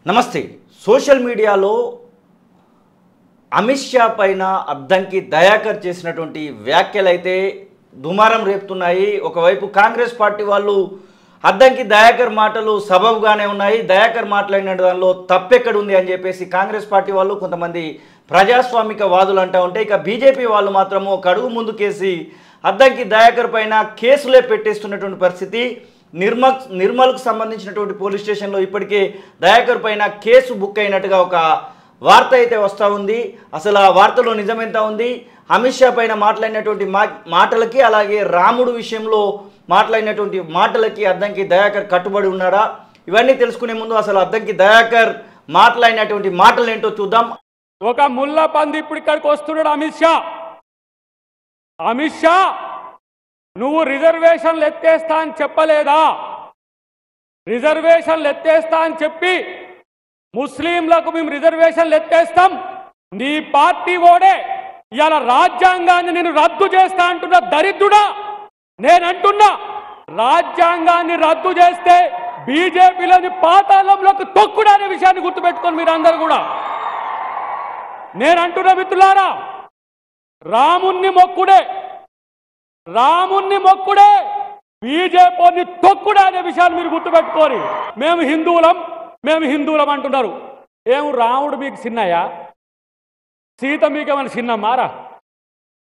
నమస్తే. సోషల్ మీడియాలో అమిత్ షా పైన అద్దంకి దయాకర్ చేసినటువంటి వ్యాఖ్యలు అయితే దుమారం రేపుతున్నాయి. ఒకవైపు కాంగ్రెస్ పార్టీ వాళ్ళు అద్దంకి దయాకర్ మాటలు సబబుగానే ఉన్నాయి, దయాకర్ మాట్లాడిన దానిలో తప్పెక్కడ ఉంది అని చెప్పేసి కాంగ్రెస్ పార్టీ వాళ్ళు కొంతమంది ప్రజాస్వామిక వాదులు అంటూ ఉంటే, ఇక బీజేపీ వాళ్ళు మాత్రము ఒక అడుగు ముందుకేసి అద్దంకి దయాకర్ పైన కేసులే పెట్టేస్తున్నటువంటి పరిస్థితి. నిర్మల్కు సంబంధించినటువంటి పోలీస్ స్టేషన్లో ఇప్పటికే దయాకర్ పైన కేసు బుక్ అయినట్టుగా ఒక వార్త అయితే వస్తూ ఉంది. అసలు ఆ వార్తలో నిజమెంత ఉంది? అమిత్ షా పైన మాట్లాడినటువంటి మాటలకి, అలాగే రాముడు విషయంలో మాట్లాడినటువంటి మాటలకి అద్దంకి దయాకర్ కట్టుబడి ఉన్నాడా? ఇవన్నీ తెలుసుకునే ముందు అసలు అద్దంకి దయాకర్ మాట్లాడినటువంటి మాటలు ఏంటో చూద్దాం. ఒక ముళ్ళ పంది ఇప్పుడు ఇక్కడికి వస్తున్నాడు అమిత్ షా. అమిత్ షా, నువ్వు రిజర్వేషన్లు ఎత్తేస్తా అని చెప్పలేదా? రిజర్వేషన్లు ఎత్తేస్తా అని చెప్పి ముస్లింలకు మేము రిజర్వేషన్లు ఎత్తేస్తాం, నీ పార్టీ ఓడే ఇలా రాజ్యాంగాన్ని నేను రద్దు చేస్తా అంటున్నా దరిద్రుడా. నేనంటున్నా, రాజ్యాంగాన్ని రద్దు చేస్తే బీజేపీలోని పాతాళంలోకి తొక్కుడు అనే విషయాన్ని గుర్తుపెట్టుకొని మీరు అందరు కూడా. నేనంటున్నా మిత్రులారా, రాముణ్ణి మొక్కుడే బీజేపీని తొక్కుడే అనే విషయాన్ని మీరు గుర్తుపెట్టుకోరు. మేము హిందువులం అంటున్నారు. ఏం రాముడు మీకు చిన్నయ్యా? సీత మీకేమైనా చిన్నమ్మారా?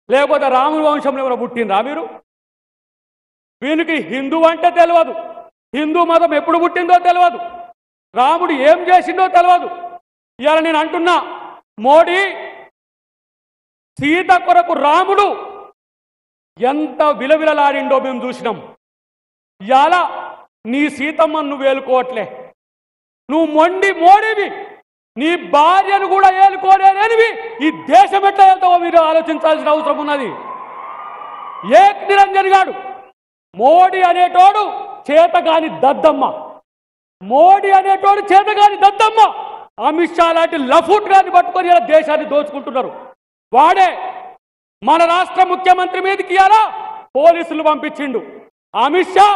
లేకపోతే రాముడి వంశంలో ఏమైనా పుట్టినరా మీరు? వీనికి హిందూ అంటే తెలియదు, హిందూ మతం ఎప్పుడు పుట్టిందో తెలియదు, రాముడు ఏం చేసిందో తెలియదు. ఇవాళ నేను అంటున్నా, మోడీ సీత కొరకు రాముడు ఎంత విలవిలలాడిండో మేము చూసినాం. ఇవాళ నీ సీతమ్మను నువ్వు ఏలుకోవట్లే, నువ్వు మోడీవి, నీ భార్యను కూడా ఏలుకోలేనివి ఈ దేశం ఎట్లా వెళ్తావో మీరు ఆలోచించాల్సిన అవసరం ఉన్నది. ఏక్ నిరంజన్ గాడు మోడీ అనేటోడు చేతగాని దద్దమ్మ, అమిత్ షా లాంటి లఫూట్ గారిని పట్టుకొని ఇలా దేశాన్ని దోచుకుంటున్నారు. వాడే మన రాష్ట్ర ముఖ్యమంత్రి మీదకి ఇలా పోలీసులు పంపించిండు. అమిత్ షా,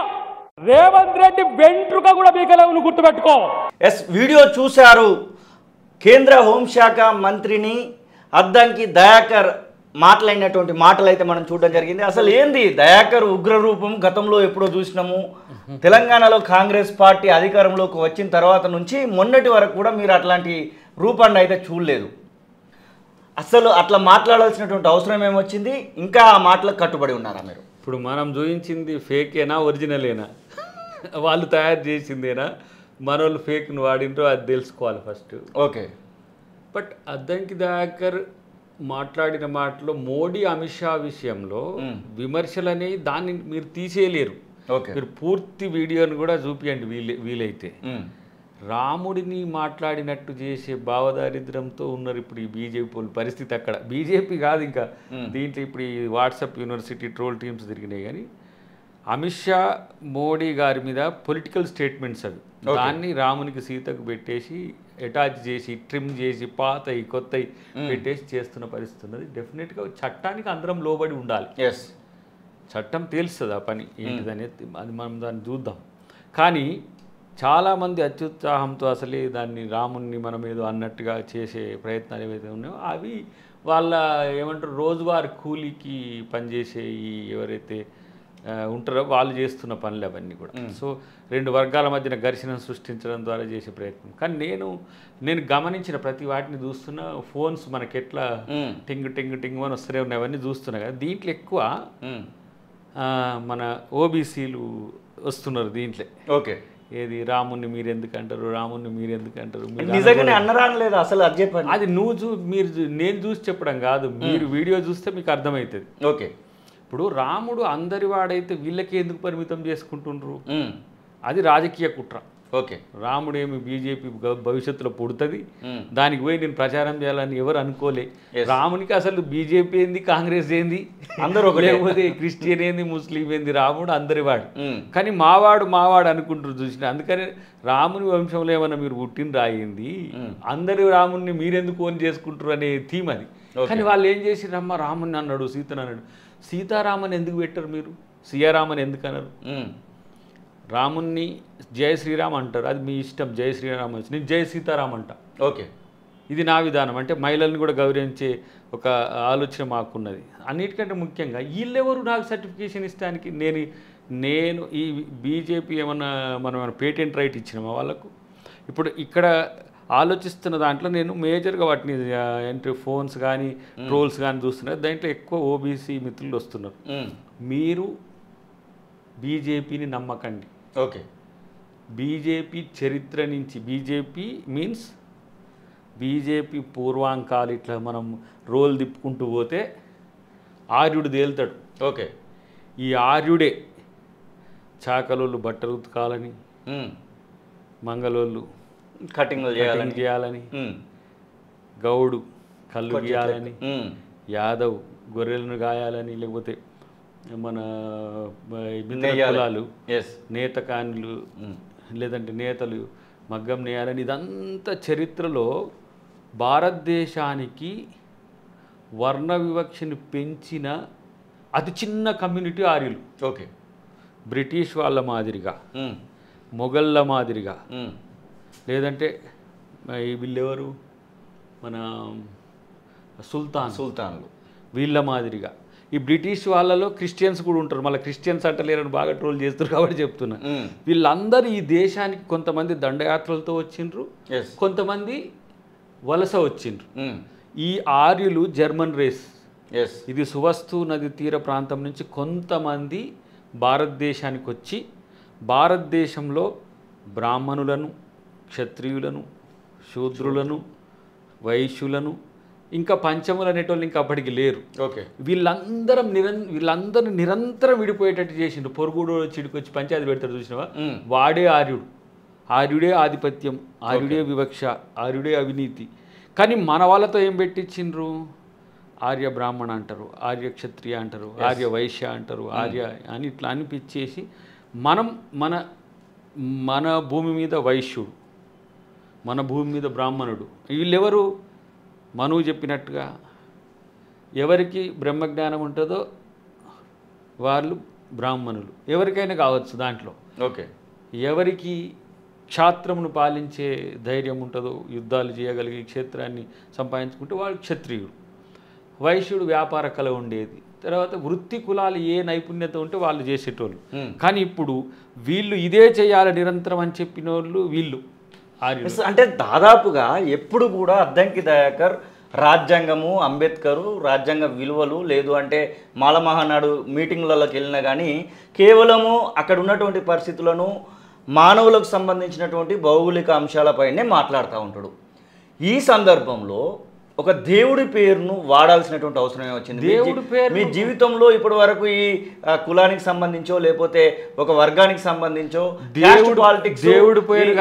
రేవంత్ రెడ్డి వెంట్రుక కూడా మీకలేవు, గుర్తుపెట్టుకో. వీడియో చూశారు. కేంద్ర హోంశాఖ మంత్రిని అద్దంకి దయాకర్ మాట్లాడినటువంటి మాటలు అయితే మనం చూడడం జరిగింది. అసలు ఏంది దయాకర్ ఉగ్రరూపం? గతంలో ఎప్పుడో చూసినాము. తెలంగాణలో కాంగ్రెస్ పార్టీ అధికారంలోకి వచ్చిన తర్వాత నుంచి మొన్నటి వరకు కూడా మీరు అట్లాంటి రూపాన్ని అయితే చూడలేదు. అసలు అట్లా మాట్లాడాల్సినటువంటి అవసరం ఏమొచ్చింది? ఇంకా ఆ మాటలకు కట్టుబడి ఉన్నారా మీరు? ఇప్పుడు మనం చూపించింది ఫేకేనా ఒరిజినలేనా, వాళ్ళు తయారు చేసిందేనా, మన వాళ్ళు ఫేక్ను వాడింటో అది తెలుసుకోవాలి first. Okay. But Addanki Dayakar మాట్లాడిన మాటలో మోడీ అమిత్ షా విషయంలో విమర్శలు అనేవి దాన్ని మీరు తీసేయలేరు. మీరు పూర్తి వీడియోని కూడా చూపియండి వీలైతే. రాముడిని మాట్లాడినట్టు చేసే భావదారిద్ర్యంతో ఉన్నారు ఇప్పుడు ఈ బీజేపీ పరిస్థితి. అక్కడ బీజేపీ కాదు ఇంకా, దీంట్లో ఇప్పుడు ఈ వాట్సాప్ యూనివర్సిటీ ట్రోల్ టీమ్స్ తిరిగినాయి. కానీ అమిత్ షా మోడీ గారి మీద పొలిటికల్ స్టేట్మెంట్స్ అవి, దాన్ని రామునికి సీతకు పెట్టేసి అటాచ్ చేసి ట్రిమ్ చేసి పాతయి కొత్తవి పెట్టేసి చేస్తున్న పరిస్థితి ఉన్నది. డెఫినెట్గా చట్టానికి అందరం లోబడి ఉండాలి. చట్టం తెలుస్తుంది ఆ పని ఏంటిదనేది, అది మనం దాన్ని చూద్దాం. కానీ చాలామంది అత్యుత్సాహంతో అసలే దాన్ని రాముణ్ణి మనం ఏదో అన్నట్టుగా చేసే ప్రయత్నాలు ఏవైతే ఉన్నాయో అవి వాళ్ళ ఏమంటారు రోజువారీ కూలీకి పనిచేసే ఈ ఎవరైతే ఉంటారో వాళ్ళు చేస్తున్న పనులు అవన్నీ కూడా. సో రెండు వర్గాల మధ్యన ఘర్షణ సృష్టించడం ద్వారా చేసే ప్రయత్నం. కానీ నేను గమనించిన ప్రతి వాటిని చూస్తున్న ఫోన్స్ మనకి ఎట్లా టింగ్ టింగ్ టింగ్ అని వస్తూనే ఉన్నాయి, అవన్నీ చూస్తున్నా కదా. దీంట్లో ఎక్కువ మన ఓబీసీలు వస్తున్నారు దీంట్లో. ఓకే. ఏది రాముణ్ణి మీరు ఎందుకంటారు, రాముణ్ణి మీరు ఎందుకంటారు, నిజంగానే అన్నరానలేదు అసలు అది చెప్పండి. అది నేను చూసి చెప్పడం కాదు, మీరు వీడియో చూస్తే మీకు అర్థమవుతుంది. ఓకే. ఇప్పుడు రాముడు అందరి వాడైతే వీళ్ళకి ఎందుకు పరిమితం చేసుకుంటుండ్రు? అది రాజకీయ కుట్ర. ఓకే. రాముడు ఏమి బీజేపీ భవిష్యత్తులో పుడుతుంది, దానికి పోయి నేను ప్రచారం చేయాలని ఎవరు అనుకోలే. రామునికి అసలు బీజేపీ ఏంది, కాంగ్రెస్ ఏంది, అందరూ లేకపోతే క్రిస్టియన్ ఏంది, ముస్లిం ఏంది, రాముడు అందరి వాడు. కానీ మావాడు అనుకుంటారు చూసిన. అందుకని రాముని వంశంలో ఏమన్నా మీరు పుట్టిన రాయింది, అందరి రాముడిని మీరెందుకు ఓన్ చేసుకుంటారు అనే థీమ్ అది. కానీ వాళ్ళు ఏం చేసిరమ్మ, రాముని అన్నాడు, సీతను అన్నాడు. సీతారామన్ ఎందుకు పెట్టారు మీరు? సీతారామన్ ఎందుకు అన్నారు? రాముణ్ణి జై శ్రీరామ్ అంటారు, అది మీ ఇష్టం. జై శ్రీరామ్ వచ్చి నేను జై సీతారాం అంట. ఓకే, ఇది నా విధానం. అంటే మహిళల్ని కూడా గౌరవించే ఒక ఆలోచన మాకున్నది. అన్నిటికంటే ముఖ్యంగా వీళ్ళెవరు నాకు సర్టిఫికేషన్ ఇస్తానికి? నేను ఈ బీజేపీ ఏమన్నా మనం పేటెంట్ రైట్ ఇచ్చినామా వాళ్ళకు? ఇప్పుడు ఇక్కడ ఆలోచిస్తున్న దాంట్లో నేను మేజర్గా వాటిని ఏంటి ఫోన్స్ కానీ ట్రోల్స్ కానీ చూస్తున్నారు. దాంట్లో ఎక్కువ ఓబీసీ మిత్రులు వస్తున్నారు. మీరు బీజేపీని నమ్మకండి. ఓకే, బీజేపీ చరిత్ర నుంచి బీజేపీ మీన్స్ బీజేపీ పూర్వాంకాలు ఇట్లా మనం రోల్ తిప్పుకుంటూ పోతే ఆర్యుడు తేలుతాడు. ఓకే, ఈ ఆర్యుడే చాకలోళ్ళు బట్టలు ఉతకాలని, మంగళోళ్ళు కటింగ్ చేయాలని, గౌడు కళ్ళు గీయాలని, యాదవ్ గొర్రెలను గాయాలని, లేకపోతే మన కులాలు నేతకానులు లేదంటే నేతలు మగ్గం నేయాలని, ఇదంతా చరిత్రలో భారతదేశానికి వర్ణ వివక్షని పెంచిన అతి చిన్న కమ్యూనిటీ ఆర్యులు. ఓకే, బ్రిటిష్ వాళ్ళ మాదిరిగా, మొఘళ్ళ మాదిరిగా, లేదంటే వీళ్ళెవరు మన సుల్తాన్లు వీళ్ళ మాదిరిగా. ఈ బ్రిటిష్ వాళ్ళలో క్రిస్టియన్స్ కూడా ఉంటారు. మళ్ళీ క్రిస్టియన్స్ అంటలేరని బాగా ట్రోల్ చేస్తారు కాబట్టి చెప్తున్నా. వీళ్ళందరూ ఈ దేశానికి కొంతమంది దండయాత్రలతో వచ్చిండ్రు, కొంతమంది వలస వచ్చిండ్రు. ఈ ఆర్యులు జర్మన్ రేస్. ఇది సువస్తు నది తీర ప్రాంతం నుంచి కొంతమంది భారతదేశానికి వచ్చి భారతదేశంలో బ్రాహ్మణులను, క్షత్రియులను, శూద్రులను, వైశ్యులను, ఇంకా పంచములు అనేటోళ్ళు ఇంకా అప్పటికి లేరు. ఓకే, వీళ్ళందరూ నిరంతరం విడిపోయేటట్టు చేసిండు. పొరుగుడు చిడికొచ్చి పంచాయతీ పెడతాడు చూసినవా, వాడే ఆర్యుడు. ఆర్యుడే ఆధిపత్యం, ఆర్యుడే వివక్ష, ఆర్యుడే అవినీతి. కానీ మన వాళ్ళతో ఏం పెట్టించిండ్రు? ఆర్య బ్రాహ్మణ అంటారు, ఆర్య క్షత్రియ అంటారు, ఆర్య వైశ్య అంటారు, ఆర్య అని ఇట్లా అనిపించేసి మన భూమి మీద వైశ్యుడు, మన భూమి మీద బ్రాహ్మణుడు. వీళ్ళెవరు? మనువు చెప్పినట్టుగా ఎవరికి బ్రహ్మజ్ఞానం ఉంటుందో వాళ్ళు బ్రాహ్మణులు. ఎవరికైనా కావచ్చు దాంట్లో. ఓకే, ఎవరికి క్షాత్రమును పాలించే ధైర్యం ఉంటుందో, యుద్ధాలు చేయగలిగి క్షేత్రాన్ని సంపాదించుకుంటే వాడు క్షత్రియుడు. వైశ్యుడు వ్యాపార కళ ఉండేది. తర్వాత వృత్తి కులాలు ఏ నైపుణ్యత ఉంటే వాళ్ళు చేసేటోళ్ళు. కానీ ఇప్పుడు వీళ్ళు ఇదే చేయాలి నిరంతరం అని చెప్పిన వాళ్ళు వీళ్ళు ఆర్యులు. అంటే దాదాపుగా ఎప్పుడు కూడా అద్దంకి దయాకర్ రాజ్యాంగము, అంబేద్కరు, రాజ్యాంగ విలువలు, లేదు అంటే మాల మహానాడు మీటింగ్లలోకి వెళ్ళినా కానీ కేవలము అక్కడ ఉన్నటువంటి పరిస్థితులను, మానవులకు సంబంధించినటువంటి భౌగోళిక అంశాలపైనే మాట్లాడుతూ ఉంటాడు. ఈ సందర్భంలో ఒక దేవుడి పేరును వాడాల్సినటువంటి అవసరం ఏమొచ్చింది? దేవుడి పేరు మీ జీవితంలో ఇప్పటి వరకు ఈ కులానికి సంబంధించో లేకపోతే ఒక వర్గానికి సంబంధించో దేవుడు పాలిటిక్స్, దేవుడి పేరు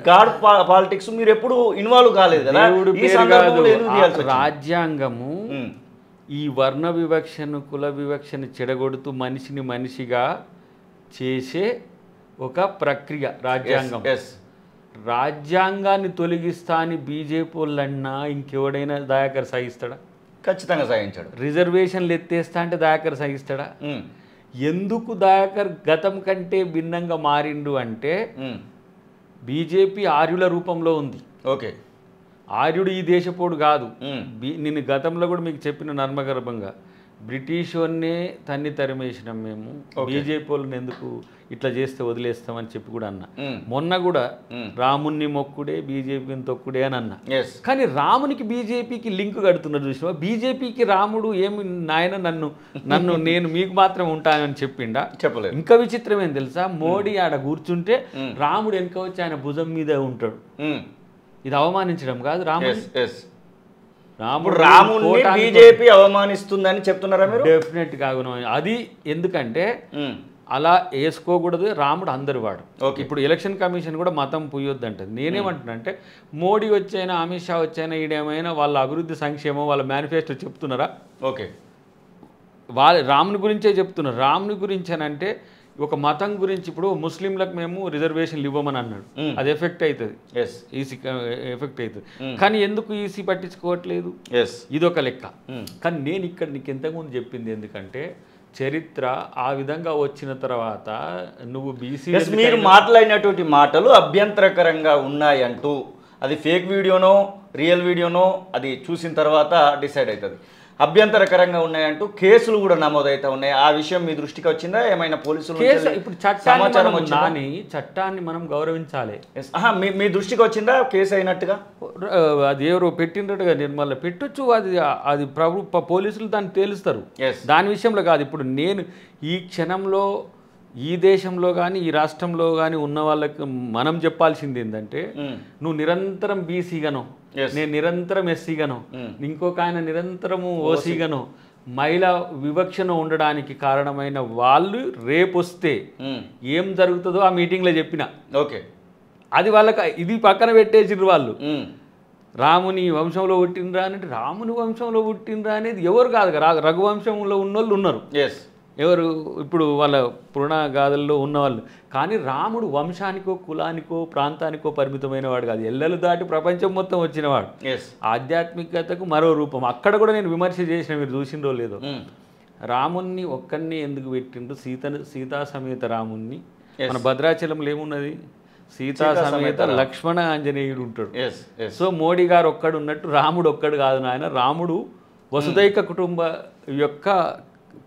గాడ్ పాలిటిక్స్ మీరు ఎప్పుడు ఇన్వాల్వ్ కాలేదు కదా. ఈ సందర్భంలో రాజ్యాంగము ఈ వర్ణ వివక్షను, కుల వివక్షను చెడగొడుతూ మనిషిని మనిషిగా చేసే ఒక ప్రక్రియ రాజ్యాంగం. రాజ్యాంగాన్ని తొలగిస్తా అని బీజేపీ వాళ్ళన్నా ఇంకెవడైనా దయాకర్ సహిస్తాడా? ఖచ్చితంగా సహించాడు. రిజర్వేషన్లు ఎత్తేస్తా అంటే దయాకర్ సహిస్తాడా? ఎందుకు దయాకర్ గతం కంటే భిన్నంగా మారిండు అంటే బీజేపీ ఆర్యుల రూపంలో ఉంది. ఓకే, ఆర్యుడు ఈ దేశపోడు కాదు. నేను గతంలో కూడా మీకు చెప్పిన నర్మగర్భంగా బ్రిటిష్ వాడినే తన్ని తరిమేసినాం మేము, బీజేపీ వాళ్ళని ఎందుకు ఇట్లా చేస్తే వదిలేస్తామని చెప్పి కూడా అన్నా. మొన్న కూడా రాముణ్ణి మొక్కుడే బీజేపీని తొక్కుడే అని అన్నా. కానీ రామునికి బీజేపీకి లింక్ కడుతున్నారు చూసినా. బీజేపీకి రాముడు ఏమి నాయన నన్ను నేను మీకు మాత్రం ఉంటానని చెప్పిండా? చెప్పలేదు. ఇంకా విచిత్రం ఏం తెలుసా, మోడీ ఆడ కూర్చుంటే రాముడు వెనక వచ్చి ఆయన భుజం మీద ఉంటాడు. ఇది అవమానించడం కాదు రాముడిని బీజేపీ అవమానిస్తుందని చెప్తున్నారా మీరు? డెఫినెట్ గా అది. ఎందుకంటే అలా వేసుకోకూడదు. రాముడు అందరి వాడు. ఇప్పుడు ఎలక్షన్ కమిషన్ కూడా మతం పుయ్యొద్దు అంటది. నేనేమంటున్నా అంటే మోడీ వచ్చైనా, అమిత్ షా వచ్చైనా, ఈడేమైనా వాళ్ళ అభివృద్ధి సంక్షేమం వాళ్ళ మేనిఫెస్టో చెప్తున్నారా? ఓకే, వాళ్ళ రాముని గురించే చెప్తున్నారు. రాముని గురించి అని అంటే ఒక మతం గురించి ఇప్పుడు ముస్లింలకు మేము రిజర్వేషన్లు ఇవ్వమని అన్నాడు. అది ఎఫెక్ట్ అవుతుంది, ఈసీ ఎఫెక్ట్ అవుతుంది. కానీ ఎందుకు ఈసీ పట్టించుకోవట్లేదు? ఇది ఒక లెక్క. కానీ నేను ఇక్కడ నీకు ఇంతకుముందు చెప్పింది ఎందుకంటే చరిత్ర ఆ విధంగా వచ్చిన తర్వాత నువ్వు బీసీ మీరు మాట్లాడినటువంటి మాటలు అభ్యంతరకరంగా ఉన్నాయంటూ అది ఫేక్ వీడియోనో రియల్ వీడియోనో అది చూసిన తర్వాత డిసైడ్ అవుతుంది. అభ్యంతరకరంగా ఉన్నాయంటూ కేసులు కూడా నమోదవుతా ఉన్నాయి. ఆ విషయం మీ దృష్టికి వచ్చిందా? ఏమైనా పోలీసులు ఇప్పుడు చట్టాన్ని మనం గౌరవించాలి. మీ దృష్టికి వచ్చిందా కేసు అయినట్టుగా? అది ఎవరు పెట్టినట్టుగా నిర్మల పెట్టొచ్చు, అది పోలీసులు దాన్ని తేలుస్తారు. దాని విషయంలో కాదు. ఇప్పుడు నేను ఈ క్షణంలో ఈ దేశంలో కానీ ఈ రాష్ట్రంలో కానీ ఉన్న వాళ్ళకి మనం చెప్పాల్సింది ఏంటంటే, నువ్వు నిరంతరం బీసీగానో, నేను నిరంతరం ఎస్సీగానో, ఇంకొక ఆయన నిరంతరము ఓసీగానో, మహిళా వివక్షణ ఉండడానికి కారణమైన వాళ్ళు రేపు వస్తే ఏం జరుగుతుందో ఆ మీటింగ్లో చెప్పిన. ఓకే, అది వాళ్ళకి ఇది పక్కన పెట్టేసిర్రు వాళ్ళు. రాముని వంశంలో పుట్టినరా అంటే రాముని వంశంలో పుట్టినరా అనేది ఎవరు కాదు. రఘువంశంలో ఉన్నోళ్ళు ఉన్నారు, ఎవరు ఇప్పుడు వాళ్ళ పురాణగాథల్లో ఉన్నవాళ్ళు. కానీ రాముడు వంశానికో కులానికో ప్రాంతానికో పరిమితమైన వాడు కాదు, ఎల్లలు దాటి ప్రపంచం మొత్తం వచ్చినవాడు. ఆధ్యాత్మికతకు మరో రూపం. అక్కడ కూడా నేను విమర్శ చేసిన, మీరు చూసిండో లేదో, రాముణ్ణి ఒక్కడిని ఎందుకు పెట్టిండు? సీతా సమేత రాముణ్ణి. మన భద్రాచలంలో ఏమున్నది? సీతా సమేత లక్ష్మణ ఆంజనేయుడు ఉంటాడు. సో మోడీ గారు ఒక్కడు ఉన్నట్టు రాముడు ఒక్కడు కాదు నాయన. రాముడు వసుదైక కుటుంబ యొక్క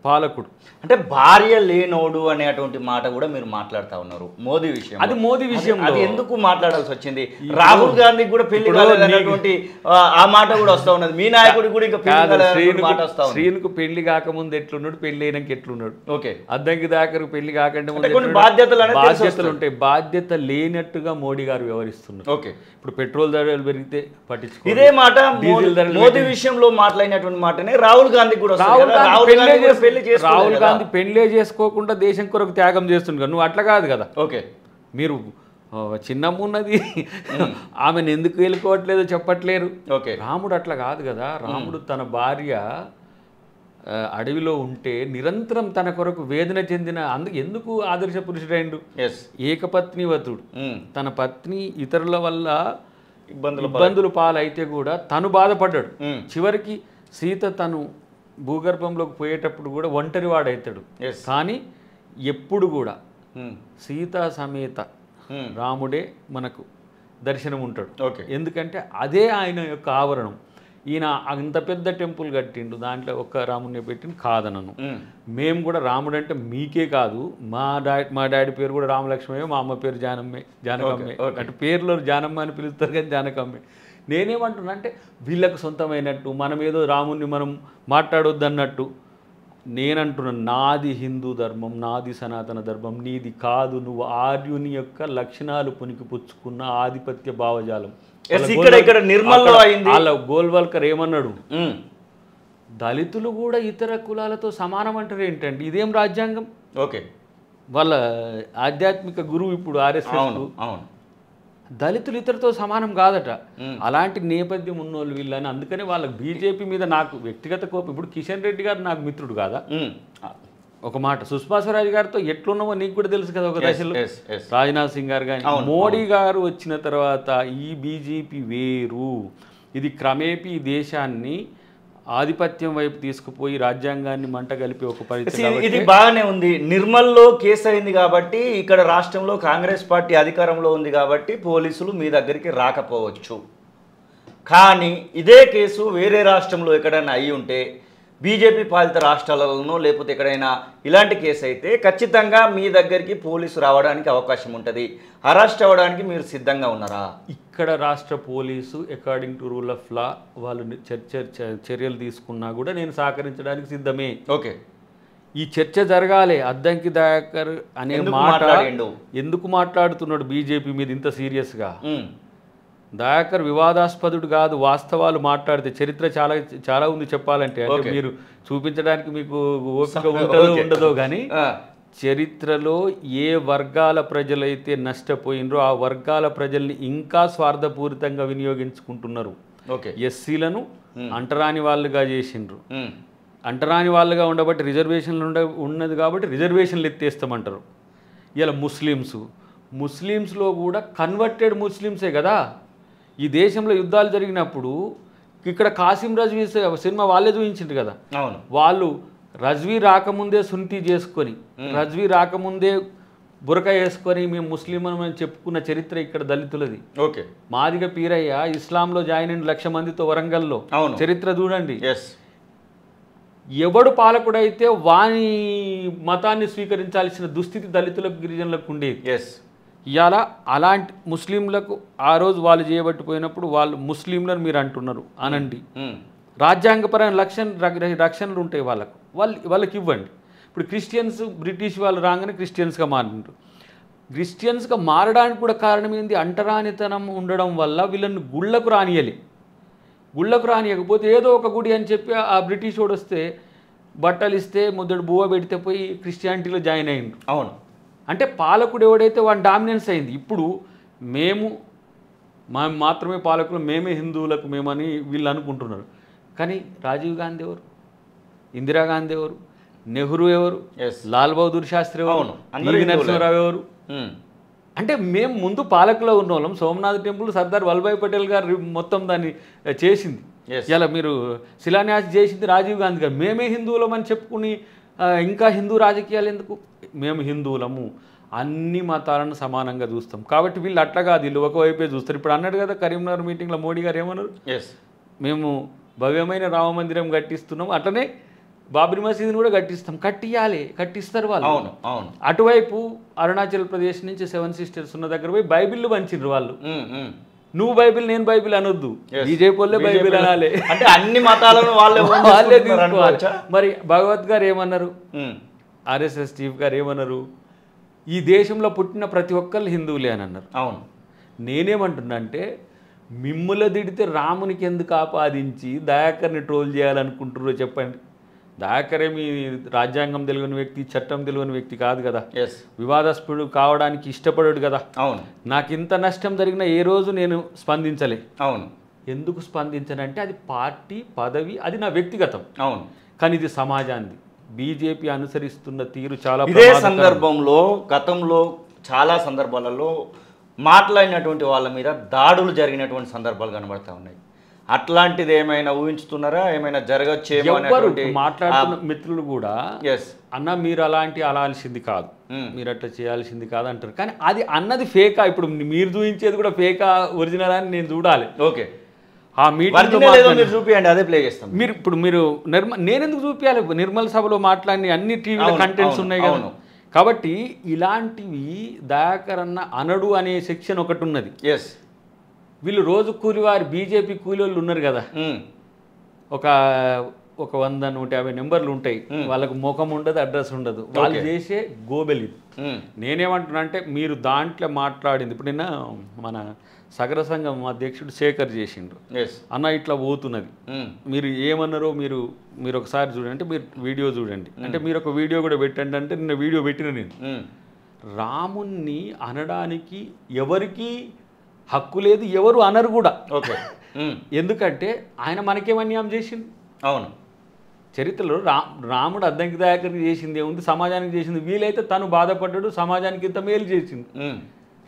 పాలకుడు. అంటే భార్య లేనోడు అనేటువంటి మాట కూడా మీరు మాట్లాడుతూ ఉన్నారు మోదీ విషయం. అది మోదీ విషయం, అది ఎందుకు మాట్లాడాల్సి వచ్చింది? రాహుల్ గాంధీకి కూడా పెళ్లి కాలేదనేటువంటి ఆ మాట కూడా వస్తూ ఉన్నది. మీ నాయకుడికి కూడా ఇంకా మాట వస్తా ఉంది. శ్రీనుకు పెళ్లి కాకముందు ఎట్లున్నాడు, పెళ్లి అయినాక ఎట్లున్నాడు? ఓకే, అద్దంకి దాకరు పెళ్లి కాకుండా బాధ్యతలు ఉంటాయి. బాధ్యత లేనట్టుగా మోడీ గారు వ్యవహరిస్తున్నారు. ఓకే, ఇప్పుడు పెట్రోల్ ధరలు పెరిగితే పట్టించుకో. ఇదే మాట మోదీ విషయంలో మాట్లాడినటువంటి మాటనే రాహుల్ గాంధీ కూడా. రాహుల్ గాంధీ పెళ్లే చేసుకోకుండా దేశం కొరకు త్యాగం చేస్తుండగా నువ్వు అట్లా కాదు కదా. ఓకే, మీరు చిన్నమ్మ ఉన్నది, ఆమెను ఎందుకు వెళ్ళుకోవట్లేదో చెప్పట్లేరు. ఓకే, రాముడు అట్లా కాదు కదా. రాముడు తన భార్య అడవిలో ఉంటే నిరంతరం తన కొరకు వేదన చెందిన, ఎందుకు ఆదర్శ పురుషుడైండు? ఏకపత్నివతుడు. తన పత్ని ఇతరుల వల్ల ఇబ్బందులు పాలైతే కూడా తను బాధపడ్డాడు. చివరికి సీత తను భూగర్భంలోకి పోయేటప్పుడు కూడా ఒంటరి వాడవుతాడు. కానీ ఎప్పుడు కూడా సీతా సమేత రాముడే మనకు దర్శనం ఉంటాడు. ఎందుకంటే అదే ఆయన యొక్క ఆవరణం. ఈయన అంత పెద్ద టెంపుల్ కట్టిండు, దాంట్లో ఒక్క రాముడిని పెట్టిండు కాదనను. మేము కూడా రాముడు అంటే మీకే కాదు, మా డాడీ పేరు కూడా రామలక్ష్మయ్య, మా అమ్మ పేరు జానకమ్మే. అంటే పేర్లో జానమ్మ అని పిలుస్తారు కానీ జానకమ్మే. నేనేమంటున్నా అంటే వీళ్ళకు సొంతమైనట్టు మనం ఏదో రాముడిని మనం మాట్లాడొద్దన్నట్టు నేనంటున్నాను. నాది హిందూ ధర్మం, నాది సనాతన ధర్మం, నీది కాదు. నువ్వు ఆర్యుని యొక్క లక్షణాలు పుణికిపుచ్చుకున్న ఆధిపత్య భావజాలం. వాళ్ళ గోల్వల్కర్ ఏమన్నాడు? దళితులు కూడా ఇతర కులాలతో సమానం అంటారు ఏంటండి? ఇదేం రాజ్యాంగం? ఓకే, వాళ్ళ ఆధ్యాత్మిక గురువు ఇప్పుడు ఆర్ఎస్ఎస్ దళితులు ఇతరులతో సమానం కాదట. అలాంటి నేపథ్యం ఉన్నోళ్ళు వీళ్ళని. అందుకని వాళ్ళకి బీజేపీ మీద నాకు వ్యక్తిగత కోపం. ఇప్పుడు కిషన్ రెడ్డి గారు నాకు మిత్రుడు కాదా? ఒక మాట, సుష్మా స్వరాజ్ గారితో ఎట్లున్నామో నీకు కూడా తెలుసు కదా ఒక దశలో. రాజ్నాథ్ సింగ్ గారు కానీ, మోడీ గారు వచ్చిన తర్వాత ఈ బీజేపీ వేరు. ఇది క్రమేపీ దేశాన్ని ఆధిపత్యం వైపు తీసుకుపోయి రాజ్యాంగాన్ని మంట కలిపి ఒక పరిస్థితి. ఇది బాగానే ఉంది. నిర్మల్లో కేసు అయింది కాబట్టి, ఇక్కడ రాష్ట్రంలో కాంగ్రెస్ పార్టీ అధికారంలో ఉంది కాబట్టి పోలీసులు మీ దగ్గరికి రాకపోవచ్చు. కానీ ఇదే కేసు వేరే రాష్ట్రంలో ఎక్కడైనా అయి ఉంటే, బీజేపీ పాలిత రాష్ట్రాలలోనో లేకపోతే ఎక్కడైనా ఇలాంటి కేసు అయితే ఖచ్చితంగా మీ దగ్గరికి పోలీసు రావడానికి అవకాశం ఉంటుంది. అరెస్ట్ అవ్వడానికి మీరు సిద్ధంగా ఉన్నారా? ఇక్కడ రాష్ట్ర police according to rule of law వాళ్ళు చర్యలు తీసుకున్నా కూడా నేను సహకరించడానికి సిద్ధమే. ఓకే, ఈ చర్చ జరగాలి. అద్దంకి దయాకర్ అనే మాట ఎందుకు మాట్లాడుతున్నాడు బీజేపీ మీద ఇంత సీరియస్గా? దయాకర్ వివాదాస్పదుడు కాదు. వాస్తవాలు మాట్లాడితే చరిత్ర చాలా చాలా ఉంది చెప్పాలంటే. అంటే మీరు చూపించడానికి మీకు ఓపిక ఉంటుందో ఉండదో కానీ చరిత్రలో ఏ వర్గాల ప్రజలైతే నష్టపోయినరో ఆ వర్గాల ప్రజల్ని ఇంకా స్వార్థపూరితంగా వినియోగించుకుంటున్నారు. ఎస్సీలను అంటరాని వాళ్ళుగా చేసిండ్రు. అంటరాని వాళ్ళుగా ఉండబట్టి రిజర్వేషన్లు ఉన్నది కాబట్టి రిజర్వేషన్లు ఎత్తేస్తామంటారు. ఇలా ముస్లిమ్స్లో కూడా కన్వర్టెడ్ ముస్లిమ్సే కదా. ఈ దేశంలో యుద్ధాలు జరిగినప్పుడు ఇక్కడ కాసిం రాజు సినిమా వాళ్ళే చూపించిండ్రు కదా. వాళ్ళు రజ్వీ రాకముందే సున్నితి చేసుకొని రజ్వీ రాకముందే బురక వేసుకొని మేము ముస్లిం అని చెప్పుకున్న చరిత్ర ఇక్కడ దళితులది. ఓకే, మాదిగ పీరయ్య ఇస్లాంలో జాయిన్ అయిన 1,00,000 మందితో వరంగల్లో చరిత్ర చూడండి. ఎవడు పాలకుడైతే వాని మతాన్ని స్వీకరించాల్సిన దుస్థితి దళితులకు గిరిజనులకు ఉండేది. ఇవాళ అలాంటి ముస్లింలకు ఆ రోజు వాళ్ళు చేయబట్టిపోయినప్పుడు వాళ్ళు ముస్లింలను మీరు అంటున్నారు అనండి. రాజ్యాంగపరమైన రక్షణలు ఉంటాయి వాళ్ళకి ఇవ్వండి. ఇప్పుడు క్రిస్టియన్స్ బ్రిటిష్ వాళ్ళు రాగానే క్రిస్టియన్స్గా మారినారు. క్రిస్టియన్స్గా మారడానికి కూడా కారణం ఏంది? అంటరానితనం ఉండడం వల్ల వీళ్ళని గుళ్ళకు రానియకపోతే ఏదో ఒక గుడి అని చెప్పి ఆ బ్రిటిష్ వాడు వస్తే బట్టలు ఇస్తే ముద్దడు బువ్వ పెడితే పోయి క్రిస్టియానిటీలో జాయిన్ అయ్యిండు. అవును, అంటే పాలకుడు ఎవడైతే వాడి డామినెన్స్ అయింది. ఇప్పుడు మేము మాత్రమే పాలకులు, మేమే హిందువులకు మేమని వీళ్ళు అనుకుంటున్నారు. కానీ రాజీవ్ గాంధీ ఎవరు? ఇందిరాగాంధీ ఎవరు? నెహ్రూ ఎవరు? లాల్ బహదూర్ శాస్త్రి ఎవరు? నరసింహరావు ఎవరు? అంటే మేము ముందు పాలకులో ఉన్న వాళ్ళం. సోమనాథ్ టెంపుల్ సర్దార్ వల్లభాయ్ పటేల్ గారు మొత్తం దాన్ని చేసింది. ఇలా మీరు శిలాన్యాసం చేసింది రాజీవ్ గాంధీ గారు. మేమే హిందువులం అని చెప్పుకుని ఇంకా హిందూ రాజకీయాలు ఎందుకు? మేము హిందువులము, అన్ని మతాలను సమానంగా చూస్తాం. కాబట్టి వీళ్ళు అట్లా కాదు, వీళ్ళు ఒకవైపే చూస్తారు. ఇప్పుడు అన్నాడు కదా కరీంనగర్ మీటింగ్లో మోడీ గారు ఏమన్నారు? మేము భవ్యమైన రామ మందిరం కట్టిస్తున్నాం, అట్లనే బాబ్రీ మసీదుని కూడా కట్టిస్తారు వాళ్ళు. అవును అవును. అటువైపు అరుణాచల్ ప్రదేశ్ నుంచి 7 సిస్టర్స్ ఉన్న దగ్గర పోయి బైబిల్ పంచిండ్రు వాళ్ళు. నువ్వు బైబిల్ నేను బైబిల్ అనొద్దు, బీజేపీ వాళ్ళే బైబిల్ అనాలి. అంటే అన్ని మతాలను వాళ్ళే తీసుకోవాలి. మరి భగవత్ గారు ఏమన్నారు? ఆర్ఎస్ఎస్ చీఫ్ గారు ఏమన్నారు? ఈ దేశంలో పుట్టిన ప్రతి ఒక్కళ్ళు హిందువులే అని అన్నారు. అవును. నేనేమంటున్నా అంటే మిమ్ముల దిడితే రామునికి ఎందుకు ఆపాదించి దయాకర్ని ట్రోల్ చేయాలనుకుంటున్నారో చెప్పండి. దయాకరే మీ రాజ్యాంగం తెలియని వ్యక్తి, చట్టం తెలియని వ్యక్తి కాదు కదా. వివాదాస్పదుడు కావడానికి ఇష్టపడాడు కదా. అవును. నాకు ఇంత నష్టం జరిగినా ఏ రోజు నేను స్పందించలే. అవును. ఎందుకు స్పందించనంటే అది పార్టీ పదవి, అది నా వ్యక్తిగతం. అవును. కానీ ఇది సమాజాన్ని బీజేపీ అనుసరిస్తున్న తీరు చాలా. ఇదే సందర్భంలో గతంలో చాలా సందర్భాలలో మాట్లాడినటువంటి వాళ్ళ మీద దాడులు జరిగినటువంటి సందర్భాలు కనబడతా ఉన్నాయి. అట్లాంటిది ఏమైనా ఊహించుతున్నారా? ఏమైనా జరగచ్చేమో? మాట్లాడుతున్న మిత్రులు కూడా అన్న మీరు అలాంటి అనాల్సింది కాదు, మీరు అట్లా చేయాల్సింది కాదు అంటారు. కానీ అది అన్నది ఫేకా. ఇప్పుడు మీరు చూపించేది కూడా ఫేకా ఒరిజినల్ అని నేను చూడాలి. ఓకే, ఆ మీటింగ్ చూపియండి, అదే ప్లే చేస్తాం. మీరు నేనెందుకు చూపించాలి? నిర్మల్ సభలో మాట్లాడిన అన్ని టీవీలో కంటెంట్స్ ఉన్నాయి కదా. కాబట్టి ఇలాంటివి దయాకర్ అన్న అనడు అనే సెక్షన్ ఒకటి ఉన్నది. వీళ్ళు రోజు కూలివారు బీజేపీ కూలి వాళ్ళు ఉన్నారు కదా, ఒక 100-150 నెంబర్లు ఉంటాయి. వాళ్ళకు ముఖం ఉండదు, అడ్రస్ ఉండదు, వాళ్ళు చేసే గోబెలి. నేనేమంటున్నా అంటే మీరు దాంట్లో మాట్లాడింది ఇప్పుడు నిన్న మన సగర సంఘం అధ్యక్షుడు శేఖర్ చేసిండు అన్న ఇట్లా పోతున్నది. మీరు ఏమన్నారో మీరు ఒకసారి చూడండి, అంటే మీరు వీడియో చూడండి, అంటే మీరు ఒక వీడియో కూడా పెట్టండి అంటే నిన్న వీడియో పెట్టిన నేను. రాముణ్ణి అనడానికి ఎవరికి హక్కు లేదు, ఎవరు అనరు కూడా. ఓకే, ఎందుకంటే ఆయన మనకేమన్యాయం చేసింది. అవును, చరిత్రలో రాముడు అద్దంకి దయాకర్కి చేసింది ఏముంది, సమాజానికి చేసింది. వీలైతే తను బాధపడ్డాడు, సమాజానికి ఇంత మేలు చేసింది.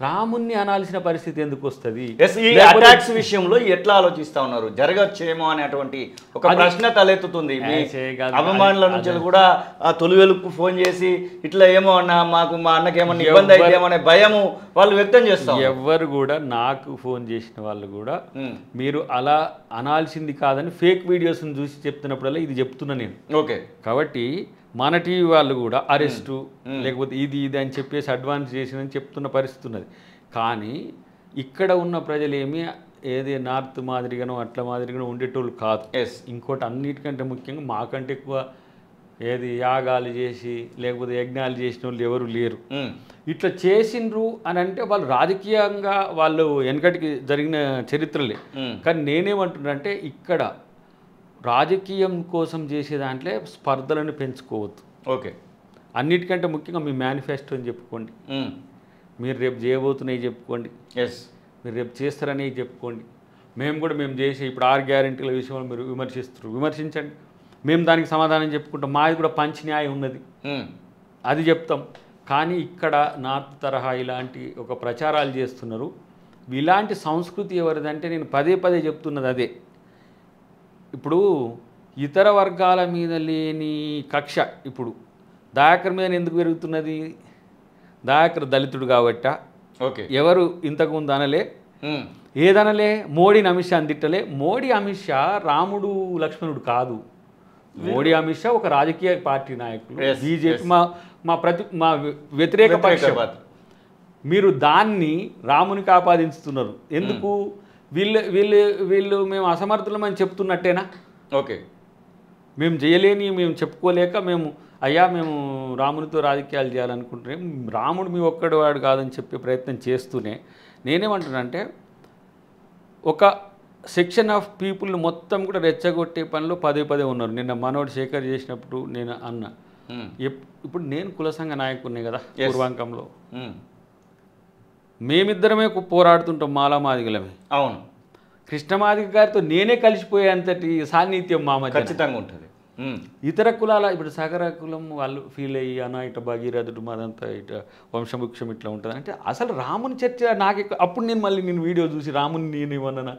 రాముణ్ణి అనాల్సిన పరిస్థితి ఎందుకు వస్తుంది? ఈ అటాక్స్ విషయంలో ఎట్లా ఆలోచిస్తా ఉన్నారు? జరగచ్చేమో అనేటువంటి ఒక ప్రశ్న తలెత్తుతుంది. అభిమానుల నుంచి కూడా తొలి వెలుగుకు ఫోన్ చేసి ఇట్లా ఏమో అన్న మాకు మా అన్నకి ఏమన్నా ఇబ్బంది అయితే ఏమో అనే భయము వాళ్ళు వ్యక్తం చేస్తారు. ఎవరు కూడా నాకు ఫోన్ చేసిన వాళ్ళు కూడా మీరు అలా అనాల్సింది కాదని ఫేక్ వీడియోస్ని చూసి చెప్తున్నప్పుడల్లా ఇది చెప్తున్నా నేను. ఓకే, కాబట్టి మన టీవీ వాళ్ళు కూడా అరెస్టు లేకపోతే ఇది అని చెప్పేసి అడ్వాన్స్ చేసిందని చెప్తున్న పరిస్థితి ఉన్నది. కానీ ఇక్కడ ఉన్న ప్రజలేమీ ఏది నార్త్ మాదిరిగానో అట్లా మాదిరిగానో ఉండేటోళ్ళు కాదు. ఇంకోటి అన్నిటికంటే ముఖ్యంగా మాకంటే ఎక్కువ ఏది యాగాలు చేసి లేకపోతే యజ్ఞాలు చేసిన వాళ్ళు ఎవరు లేరు. ఇట్లా చేసిండ్రు అని అంటే వాళ్ళు రాజకీయంగా వాళ్ళు వెనకటికి జరిగిన చరిత్రలే. కానీ నేనేమంటున్నా అంటే ఇక్కడ రాజకీయం కోసం చేసే దాంట్లో స్పర్ధలను పెంచుకోవద్దు. ఓకే, అన్నిటికంటే ముఖ్యంగా మీ మేనిఫెస్టోని చెప్పుకోండి, మీరు రేపు చేయబోతున్నాయి చెప్పుకోండి, మీరు రేపు చేస్తారని చెప్పుకోండి. మేము చేసే ఇప్పుడు 6 గ్యారెంటీల విషయంలో మీరు విమర్శించండి, మేము దానికి సమాధానం చెప్పుకుంటాం. మాది కూడా పంచ్ న్యాయం ఉన్నది, అది చెప్తాం. కానీ ఇక్కడ నార్త్ తరహా ఇలాంటి ఒక ప్రచారాలు చేస్తున్నారు. ఇలాంటి సంస్కృతి ఎవరిదంటే నేను పదే చెప్తున్నది అదే. ఇప్పుడు ఇతర వర్గాల మీద లేని కక్ష ఇప్పుడు దయాకర్ మీద ఎందుకు పెరుగుతున్నది? దయాకర్ దళితుడు కాబట్టా? ఓకే. ఎవరు ఇంతకుముందు అనలే, ఏదనలే? మోడీని అమిత్ షా తిట్టలే. మోడీ అమిత్ షా రాముడు లక్ష్మణుడు కాదు. మోడీ అమిత్ షా ఒక రాజకీయ పార్టీ నాయకులు. బీజేపీ మా వ్యతిరేక పక్షం. మీరు దాన్ని రామునికి ఆపాదించుతున్నారు ఎందుకు? వీళ్ళు మేము అసమర్థులమని చెప్తున్నట్టేనా? ఓకే. మేము చేయలేని మేము చెప్పుకోలేక మేము రామునితో రాజకీయాలు చేయాలనుకుంటున్నాం. రాముడు మీ ఒక్కడు వాడు కాదని చెప్పే ప్రయత్నం చేస్తూనే నేనేమంటున్నానంటే ఒక సెక్షన్ ఆఫ్ పీపుల్ మొత్తం కూడా రెచ్చగొట్టే పనిలో పదే ఉన్నారు. నిన్న మనోడు శేఖర్ చేసినప్పుడు నేను అన్న, ఇప్పుడు నేను కుల సంఘ నాయకుడిని కదా పూర్వాంకంలో. మేమిద్దరమే పోరాడుతుంటాం మాదిగలమే. అవును. కృష్ణమాదిగ గారితో నేనే కలిసిపోయేంతటి సాన్నిధ్యం మా మధ్య ఖచ్చితంగా ఉంటుంది. ఇతర కులాల ఇప్పుడు సగర కులం వాళ్ళు ఫీల్ అయ్యి అన్న ఇట భగీరథుడు మాదంతా ఇట వంశవృక్షం ఇట్లా ఉంటుంది అంటే అసలు రాముని చర్చ నాకు అప్పుడు నేను వీడియో చూసి రాముని నేను ఏమన్నా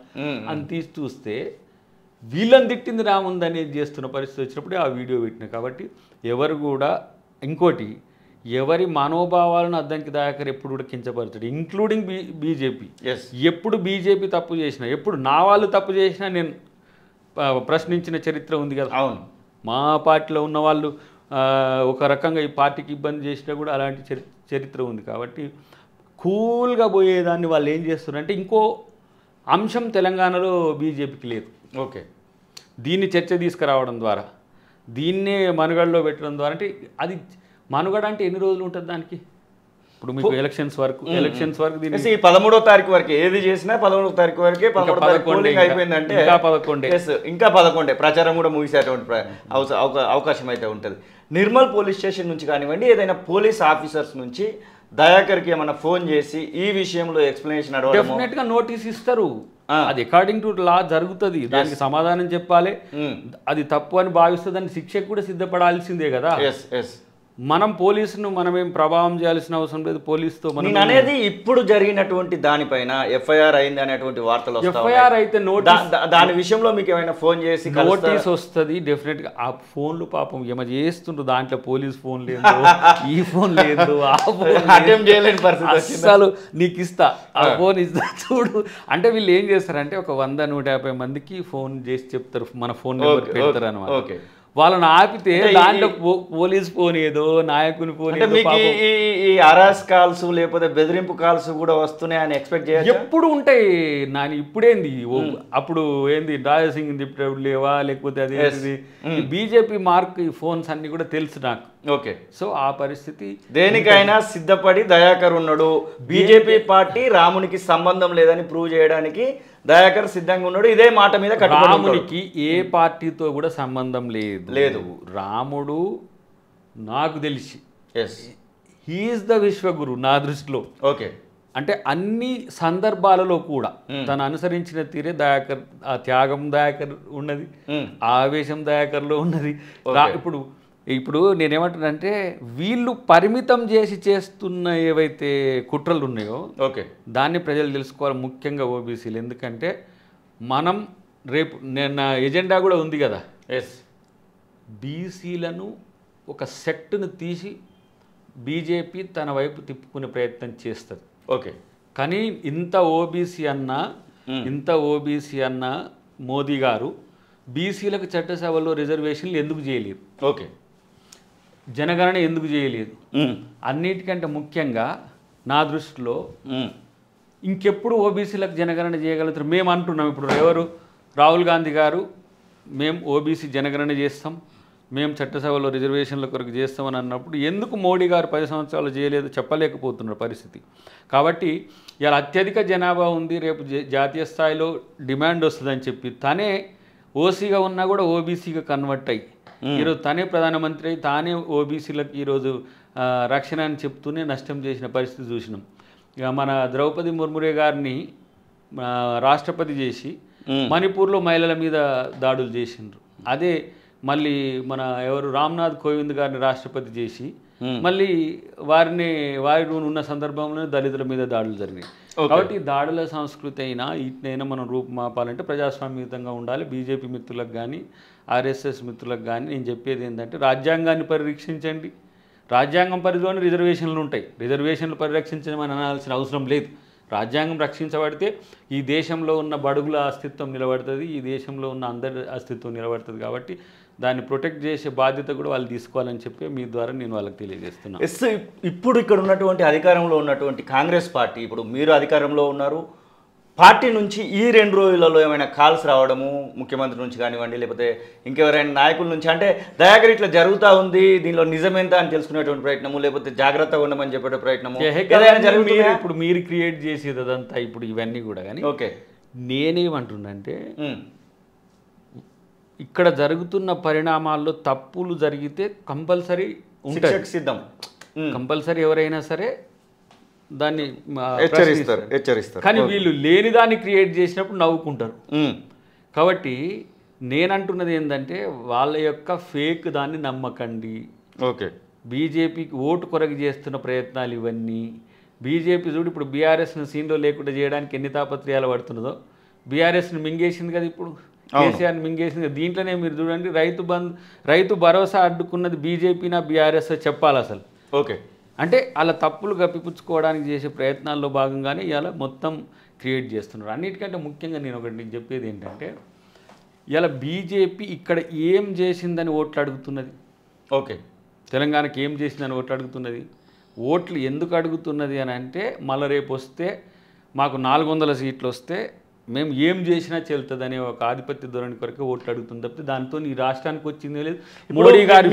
అని చూస్తే వీళ్ళని తిట్టింది రాముంది అనేది చేస్తున్న పరిస్థితి వచ్చినప్పుడే ఆ వీడియో పెట్టిన. కాబట్టి ఎవరు కూడా ఇంకోటి ఎవరి మనోభావాలను అద్దంకి దయాకర్ ఎప్పుడు కూడా కించపరచడు, ఇంక్లూడింగ్ బీజేపీ. ఎప్పుడు బీజేపీ తప్పు చేసినా, ఎప్పుడు నా వాళ్ళు తప్పు చేసినా నేను ప్రశ్నించిన చరిత్ర ఉంది కదా. అవును. మా పార్టీలో ఉన్న వాళ్ళు ఒక రకంగా ఈ పార్టీకి ఇబ్బంది చేసినా కూడా అలాంటి చరిత్ర ఉంది. కాబట్టి కూల్గా పోయేదాన్ని వాళ్ళు ఏం చేస్తున్నారంటే ఇంకో అంశం తెలంగాణలో బీజేపీకి లేదు. ఓకే. దీన్ని చర్చ తీసుకురావడం ద్వారా, దీన్నే మనుగడలో పెట్టడం ద్వారా, అంటే అది మనుగడ అంటే ఎన్ని రోజులు ఉంటుంది దానికి? ఇప్పుడు మీకు ఎలక్షన్స్ వరకు దీన్ని 13వ తారీఖు వరకు ఏది చేసినా 11వ తారీఖు వరకే. 11 అయిపోయిందంటే ఇంకా 11 ప్రచారం కూడా ముగిసేటువంటి అవకాశం అయితే ఉంటుంది. నిర్మల్ పోలీస్ స్టేషన్ నుంచి కానివ్వండి, ఏదైనా పోలీస్ ఆఫీసర్స్ నుంచి దయాకర్కి ఏమైనా ఫోన్ చేసి ఈ విషయంలో ఎక్స్ప్లెనేషన్ అడగడం, డెఫినెట్గా నోటీస్ ఇస్తారు. అది అకార్డింగ్ టు లా జరుగుతుంది. దానికి సమాధానం చెప్పాలి. అది తప్పు అని భావిస్తే దాన్ని శిక్షకు కూడా సిద్ధపడాల్సిందే కదా. మనం పోలీసును మనమేం ప్రభావం చేయాల్సిన అవసరం లేదు. పోలీసుతో మనం అనేది ఇప్పుడు జరిగినటువంటి దానిపైన ఎఫ్ఐఆర్ అయింది అనేటువంటి వార్తలు వస్తాయి. ఎఫ్ఐఆర్ అయితే దాని విషయంలో మీకు ఏమైనా ఫోన్ చేసి నోటీస్ వస్తుంది డెఫినెట్గా. ఆ ఫోన్లు పాపం ఏమో చేస్తుండ్రు, దాంట్లో పోలీస్ ఫోన్ లేదు, ఈ ఫోన్ లేదు, ఆ ఫోన్ అటెంప్ట్ చేయలేని పరిస్థితి. అసలు నీకు ఇస్తా, ఆ ఫోన్ ఇస్తా చూడు అంటే వీళ్ళు ఏం చేస్తారంటే ఒక 100-150 మందికి ఫోన్ చేసి చెప్తారు, మన ఫోన్ నెంబర్ పెడతారు అనమాట. ఓకే. వాళ్ళని ఆపితే దాంట్లో పోలీస్ ఫోన్ ఏదో నాయకుని ఫోన్ ఈ అరాస్ కాల్స్ లేకపోతే బెదిరింపు కాల్స్ కూడా వస్తున్నాయి అని ఎక్స్పెక్ట్ చేయాలి. ఎప్పుడు ఉంటాయి నాని. ఇప్పుడేంది అప్పుడు ఏంది రాజసింగ్ తిప్పేప్పుడు లేవా, లేకపోతే అదేంటిది బీజేపీ మార్క్ ఈ ఫోన్స్ అన్ని కూడా తెలుసు నాకు. ఓకే. సో ఆ పరిస్థితి దేనికైనా సిద్ధపడి దయాకర్ ఉన్నాడు. బీజేపీ పార్టీ రామునికి సంబంధం లేదని ప్రూవ్ చేయడానికి దయాకర్ సిద్ధంగా ఉన్నాడు. ఇదే మాట మీద రామునికి ఏ పార్టీతో కూడా సంబంధం లేదు. రాముడు నాకు తెలిసి హీఈస్ ద విశ్వగురు నా దృష్టిలో. ఓకే. అంటే అన్ని సందర్భాలలో కూడా తను అనుసరించిన తీరే దయాకర్, ఆ త్యాగం దయాకర్ ఉన్నది, ఆవేశం దయాకర్లో ఉన్నది. ఇప్పుడు నేనేమంటున్నానంటే వీళ్ళు పరిమితం చేసి చేస్తున్న ఏవైతే కుట్రలు ఉన్నాయో ఓకే దాన్ని ప్రజలు తెలుసుకోవాలి, ముఖ్యంగా ఓబీసీలు. ఎందుకంటే మనం రేపు నా ఎజెండా కూడా ఉంది కదా, బీసీలను ఒక సెక్ట్ను తీసి బీజేపీ తన వైపు తిప్పుకునే ప్రయత్నం చేస్తుంది. ఓకే. కానీ ఇంత ఓబీసీ అన్న మోదీ గారు బీసీలకు చట్టసభలో రిజర్వేషన్లు ఎందుకు చేయలేదు? ఓకే. జనగణన ఎందుకు చేయలేదు? అన్నిటికంటే ముఖ్యంగా నా దృష్టిలో ఇంకెప్పుడు ఓబీసీలకు జనగణన చేయగలుగుతారు? మేము అంటున్నాం. ఇప్పుడు ఎవరు రాహుల్ గాంధీ గారు మేము ఓబీసీ జనగణన చేస్తాం, మేము చట్టసభలో రిజర్వేషన్ల కొరకు చేస్తామని అన్నప్పుడు ఎందుకు మోడీ గారు 10 సంవత్సరాలు చేయలేదు చెప్పలేకపోతున్నారు పరిస్థితి. కాబట్టి ఇలా అత్యధిక జనాభా ఉంది, రేపు జాతీయ స్థాయిలో డిమాండ్ వస్తుందని చెప్పి తనే ఓసీగా ఉన్నా కూడా ఓబీసీగా కన్వర్ట్ అయ్యి ఈరోజు తనే ప్రధానమంత్రి అయి తానే ఓబీసీలకు ఈరోజు రక్షణ అని చెప్తూనే నష్టం చేసిన పరిస్థితి చూసినాం. ఇక మన ద్రౌపది ముర్మురే గారిని రాష్ట్రపతి చేసి మణిపూర్లో మహిళల మీద దాడులు చేసిండ్రు. అదే మళ్ళీ మన ఎవరు రామ్నాథ్ కోవింద్ గారిని రాష్ట్రపతి చేసి మళ్ళీ వారి ఉన్న సందర్భంలో దళితుల మీద దాడులు జరిగినాయి. కాబట్టి దాడుల సంస్కృతి అయినా ఇట్నైనా మనం రూపుమాపాలంటే ప్రజాస్వామ్యయుతంగా ఉండాలి. బీజేపీ మిత్రులకు కానీ ఆర్ఎస్ఎస్ మిత్రులకు కానీ నేను చెప్పేది ఏంటంటే రాజ్యాంగాన్ని పరిరక్షించండి. రాజ్యాంగం పరిధిలోనే రిజర్వేషన్లు ఉంటాయి. రిజర్వేషన్లు పరిరక్షించమని అనాల్సిన అవసరం లేదు. రాజ్యాంగం రక్షించబడితే ఈ దేశంలో ఉన్న బడుగుల అస్తిత్వం నిలబడుతుంది, ఈ దేశంలో ఉన్న అందరి అస్తిత్వం నిలబడుతుంది. కాబట్టి దాన్ని ప్రొటెక్ట్ చేసే బాధ్యత కూడా వాళ్ళు తీసుకోవాలని చెప్పి మీ ద్వారా నేను వాళ్ళకి తెలియజేస్తున్నాను. ఇప్పుడు ఇక్కడ ఉన్నటువంటి అధికారంలో ఉన్నటువంటి కాంగ్రెస్ పార్టీ, ఇప్పుడు మీరు అధికారంలో ఉన్నారు, పార్టీ నుంచి ఈ 2 రోజులలో ఏమైనా కాల్స్ రావడము ముఖ్యమంత్రి నుంచి కానివ్వండి, లేకపోతే ఇంకెవరైనా నాయకుల నుంచి, అంటే దయాకర్ ఇట్లా జరుగుతూ ఉంది, దీనిలో నిజమేంత అని తెలుసుకునేటువంటి ప్రయత్నము, లేకపోతే జాగ్రత్తగా ఉండమని చెప్పే ప్రయత్నము ఇప్పుడు మీరు క్రియేట్ చేసేది అదంతా ఇప్పుడు ఇవన్నీ కూడా. కానీ ఓకే, నేనేమంటుండంటే ఇక్కడ జరుగుతున్న పరిణామాల్లో తప్పులు జరిగితే కంపల్సరీ ఉంటుంది, సిద్ధం, కంపల్సరీ ఎవరైనా సరే దాన్ని హెచ్చరిస్తారు. కానీ వీళ్ళు లేని దాన్ని క్రియేట్ చేసినప్పుడు నవ్వుకుంటారు. కాబట్టి నేనంటున్నది ఏంటంటే వాళ్ళ యొక్క ఫేక్ దాన్ని నమ్మకండి. ఓకే, బీజేపీకి ఓటు కొరకు చేస్తున్న ప్రయత్నాలు ఇవన్నీ. బీజేపీ చూడు ఇప్పుడు బీఆర్ఎస్ను సీన్లో లేకుండా చేయడానికి ఎన్ని తాపత్రయాలు పడుతున్నదో. బీఆర్ఎస్ని మింగేసింది కదా, ఇప్పుడు కేసీఆర్ని మింగేసింది కదా. దీంట్లోనే మీరు చూడండి, రైతు భరోసా అడ్డుకున్నది బీజేపీనా బీఆర్ఎస్ చెప్పాలి అసలు. ఓకే, అంటే అలా తప్పులు కప్పిపుచ్చుకోవడానికి చేసే ప్రయత్నాల్లో భాగంగానే ఇలా మొత్తం క్రియేట్ చేస్తున్నారు. అన్నిటికంటే ముఖ్యంగా నేను ఒకటి చెప్పేది ఏంటంటే ఇలా బీజేపీ ఇక్కడ ఏం చేసిందని ఓట్లు అడుగుతున్నది. ఓకే, తెలంగాణకి ఏం చేసిందని ఓట్లు అడుగుతున్నది. ఓట్లు ఎందుకు అడుగుతున్నది అని అంటే మళ్ళీ రేపు వస్తే మాకు 400 సీట్లు వస్తే మేము ఏం చేసినా చెల్తుంది అనే ఒక ఆధిపత్య ధోరణి కొరకు ఓట్లు అడుగుతుంది తప్పితే దాంతో ఈ రాష్ట్రానికి వచ్చిందే లేదు. మోడీ గారి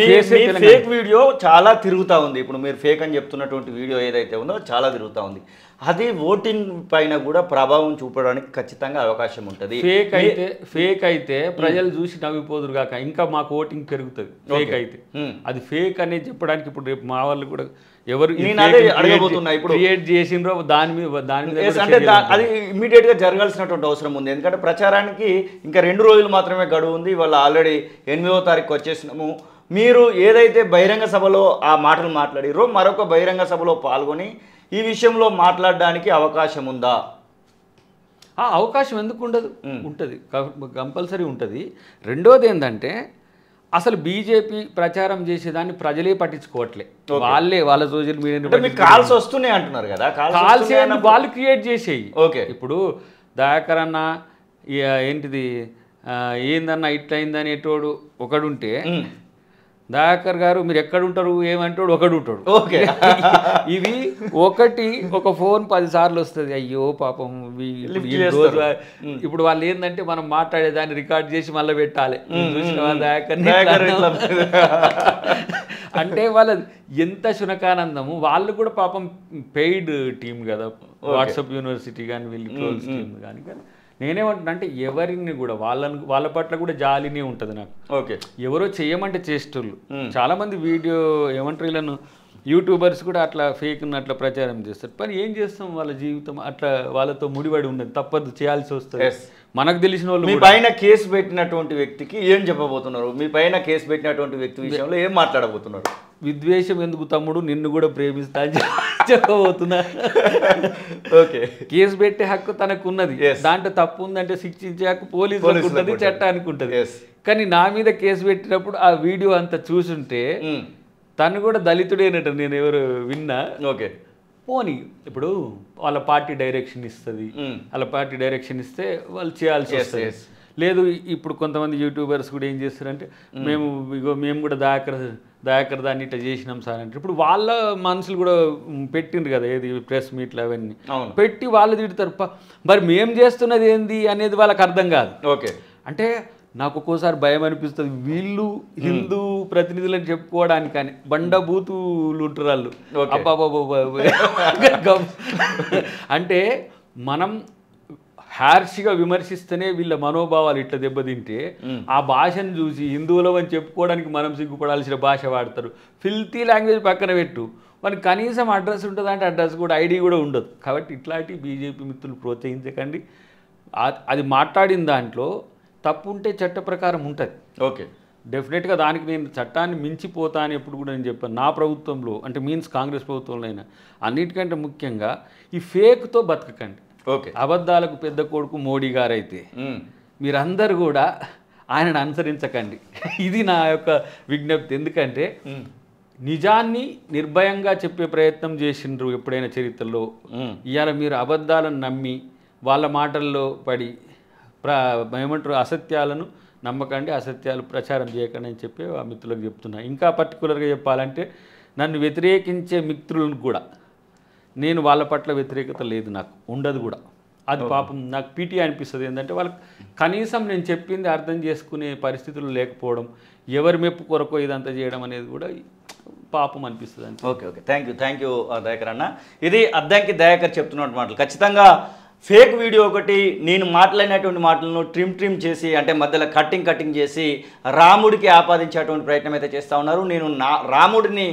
ఫేక్ వీడియో చాలా తిరుగుతూ ఉంది. ఇప్పుడు మీరు ఫేక్ అని చెప్తున్నటువంటి వీడియో ఏదైతే ఉందో చాలా తిరుగుతూ ఉంది. అది ఓటింగ్ పైన కూడా ప్రభావం చూపడానికి ఖచ్చితంగా అవకాశం ఉంటుంది. ఫేక్ అయితే ప్రజలు చూసి నవ్విపోదురు కాక ఇంకా మాకు ఓటింగ్ పెరుగుతుంది. ఫేక్ అయితే అది ఫేక్ అనేది చెప్పడానికి ఇప్పుడు రేపు మా వాళ్ళు కూడా ఎవరు అడగబోతున్నా ఇప్పుడు క్రియేట్ చేసిండ్రో దాని మీద అంటే అది ఇమ్మీడియట్ గా జరగాల్సినటువంటి అవసరం ఉంది. ఎందుకంటే ప్రచారానికి ఇంకా 2 రోజులు మాత్రమే గడువు ఉంది. ఇవాళ ఆల్రెడీ 8వ తారీఖు వచ్చేసినాము. మీరు ఏదైతే బహిరంగ సభలో ఆ మాటలు మాట్లాడిరో మరొక బహిరంగ సభలో పాల్గొని ఈ విషయంలో మాట్లాడడానికి అవకాశం ఉందా? అవకాశం ఎందుకు ఉండదు, ఉంటుంది, కంపల్సరీ ఉంటుంది. రెండోది ఏంటంటే అసలు బీజేపీ ప్రచారం చేసేదాన్ని ప్రజలే పట్టించుకోవట్లే. వాళ్ళ సోషల్ మీడియా కాల్స్ వస్తున్నాయి అంటున్నారు కదా, కాల్స్ వాళ్ళు క్రియేట్ చేసేయి. ఓకే, ఇప్పుడు దయాకర్ అన్న ఏంటిది ఏందన్నా ఇట్లయిందని ఎటోడు ఒకడుంటే దయాకర్ గారు మీరు ఎక్కడుంటారు ఏమంటాడు ఒకడుంటాడు. ఓకే, ఇది ఒక ఫోన్ 10 సార్లు వస్తుంది. అయ్యో పాపం ఇప్పుడు వాళ్ళు ఏంటంటే మనం మాట్లాడేదాన్ని రికార్డ్ చేసి మళ్ళీ పెట్టాలి. అంటే వాళ్ళ ఎంత శునకానందము. వాళ్ళు కూడా పాపం పెయిడ్ టీం కదా, వాట్సాప్ యూనివర్సిటీ కానీ వీళ్ళు ట్రోల్స్ టీం కానీ. నేనేమంటున్నా అంటే ఎవరిని కూడా వాళ్ళ పట్ల కూడా జాలినే ఉంటుంది నాకు. ఓకే, ఎవరో చేయమంటే చేసేటోళ్ళు చాలా మంది వీడియో ఏమంటారు వీళ్ళను యూట్యూబర్స్ కూడా అట్లా ఫేక్ అట్లా ప్రచారం చేస్తారు. కానీ ఏం చేస్తాం, వాళ్ళ జీవితం అట్లా వాళ్ళతో ముడిపడి ఉన్నది, తప్పదు, చేయాల్సి వస్తుంది. మనకు తెలిసిన వాళ్ళు. మీ పైన కేసు పెట్టినటువంటి వ్యక్తికి ఏం చెప్పబోతున్నారు? మీ పైన కేసు పెట్టినటువంటి వ్యక్తి విషయంలో ఏం మాట్లాడబోతున్నారు? విద్వేషం ఎందుకు తమ్ముడు, నిన్ను కూడా ప్రేమిస్తా అని చెప్పబోతున్నా. ఓకే, కేసు పెట్టే హక్కు తనకు ఉన్నది. దాంట్లో తప్పు ఉందంటే శిక్షించే హక్కు పోలీసులకు ఉంటుంది, చట్టానికి ఉంటుంది. కానీ నా మీద కేసు పెట్టినప్పుడు ఆ వీడియో అంతా చూసుంటే తను కూడా దళితుడేనట నేను ఎవరు విన్నా. ఓకే, పోనీ ఇప్పుడు వాళ్ళ పార్టీ డైరెక్షన్ ఇస్తుంది, వాళ్ళ పార్టీ డైరెక్షన్ ఇస్తే వాళ్ళు చేయాల్సి వస్తుంది. లేదు ఇప్పుడు కొంతమంది యూట్యూబర్స్ కూడా ఏం చేస్తారంటే మేము కూడా దయాకర్ దాన్ని ఇట్లా చేసినాం సార్ అంటే ఇప్పుడు వాళ్ళ మనుషులు కూడా పెట్టిండ్రు కదా ఏది ప్రెస్ మీట్లు అవన్నీ పెట్టి వాళ్ళు తిడతారు. మరి మేము చేస్తున్నది ఏంది అనేది వాళ్ళకి అర్థం కాదు. ఓకే, అంటే నాకు ఒక్కోసారి భయం అనిపిస్తుంది, వీళ్ళు హిందూ ప్రతినిధులని చెప్పుకోవడానికి కానీ బండబూతులు ఉంటారు వాళ్ళు. అంటే మనం హ్యార్ష్గా విమర్శిస్తేనే వీళ్ళ మనోభావాలు ఇట్లా దెబ్బతింటే ఆ భాషను చూసి హిందువులం అని చెప్పుకోవడానికి మనం సిగ్గుపడాల్సిన భాష వాడతారు. ఫిల్తీ లాంగ్వేజ్ పక్కన పెట్టు, మనకి కనీసం అడ్రస్ ఉంటుంది అంటే అడ్రస్ కూడా ఐడి కూడా ఉండదు. కాబట్టి ఇట్లాంటి బీజేపీ మిత్రులు ప్రోత్సహించకండి. అది మాట్లాడిన దాంట్లో తప్పు ఉంటే చట్ట ప్రకారం ఉంటుంది. ఓకే, డెఫినెట్గా దానికి నేను చట్టాన్ని మించిపోతా అని ఎప్పుడు కూడా నేను చెప్పాను. నా ప్రభుత్వంలో అంటే మీన్స్ కాంగ్రెస్ ప్రభుత్వంలో అయినా అన్నిటికంటే ముఖ్యంగా ఈ ఫేక్తో బతకకండి. ఓకే, అబద్ధాలకు పెద్ద కొడుకు మోడీ గారైతే మీరందరూ కూడా ఆయనను అనుసరించకండి. ఇది నా యొక్క విజ్ఞప్తి. ఎందుకంటే నిజాన్ని నిర్భయంగా చెప్పే ప్రయత్నం చేసిండ్రు ఎప్పుడైనా చరిత్రలో. ఇవాళ మీరు అబద్ధాలను నమ్మి వాళ్ళ మాటల్లో పడి ఏమంటారు అసత్యాలను నమ్మకండి, అసత్యాలు ప్రచారం చేయకండి అని చెప్పి ఆ మిత్రులకు చెప్తున్నా. ఇంకా పర్టికులర్గా చెప్పాలంటే నన్ను వ్యతిరేకించే మిత్రులను కూడా నేను వాళ్ళ పట్ల వ్యతిరేకత లేదు, నాకు ఉండదు కూడా. అది పాపం నాకు పీటీ అనిపిస్తుంది. ఏంటంటే వాళ్ళకి కనీసం నేను చెప్పింది అర్థం చేసుకునే పరిస్థితులు లేకపోవడం, ఎవరి మెప్పు కొరకు ఇదంతా చేయడం అనేది కూడా పాపం అనిపిస్తుంది అండి. Okay okay, thank you Dayakar అన్న. ఇది అద్దంకి దయాకర్ చెప్తున్నటువంటి మాటలు. ఖచ్చితంగా ఫేక్ వీడియో ఒకటి, నేను మాట్లాడినటువంటి మాటలను ట్రిమ్ చేసి అంటే మధ్యలో కటింగ్ చేసి రాముడికి ఆపాదించేటువంటి ప్రయత్నం అయితే చేస్తూ ఉన్నారు. నేను రాముడిని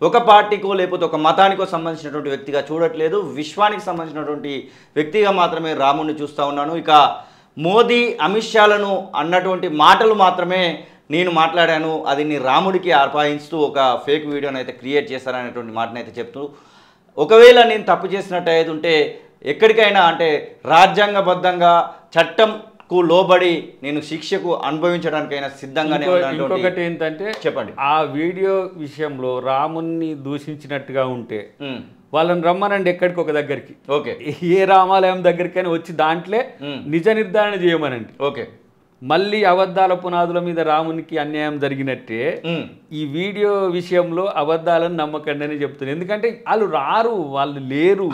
ఒక పార్టీకో లేకపోతే ఒక మతానికో సంబంధించినటువంటి వ్యక్తిగా చూడట్లేదు, విశ్వానికి సంబంధించినటువంటి వ్యక్తిగా మాత్రమే రాముడిని చూస్తూ ఉన్నాను. ఇక మోదీ అమిత్ షాలను అన్నటువంటి మాటలు మాత్రమే నేను మాట్లాడాను, అది నీ రాముడికి ఆపాదిస్తూ ఒక ఫేక్ వీడియోని అయితే క్రియేట్ చేశారనేటువంటి మాటను అయితే చెప్తూ, ఒకవేళ నేను తప్పు చేసినట్టు అయితే ఉంటే ఎక్కడికైనా అంటే రాజ్యాంగబద్ధంగా చట్టంకు లోబడి నేను శిక్షకు అనుభవించడానికైనా సిద్ధంగానే ఉన్నాను. ఇంకొకటి ఏంటంటే చెప్పండి, ఆ వీడియో విషయంలో రాముణ్ణి దూషించినట్టుగా ఉంటే వాళ్ళని రమ్మనండి ఎక్కడికి ఒక దగ్గరికి. ఓకే, ఏ రామాలయం దగ్గరికైనా వచ్చి దాంట్లో నిజ నిర్ధారణ చేయమనండి. ఓకే, మళ్ళీ అబద్ధాల పునాదుల మీద రామునికి అన్యాయం జరిగినట్టే ఈ వీడియో విషయంలో అబద్ధాలను నమ్మకండి అని చెప్తున్నారు. ఎందుకంటే వాళ్ళు రారు, వాళ్ళు లేరు,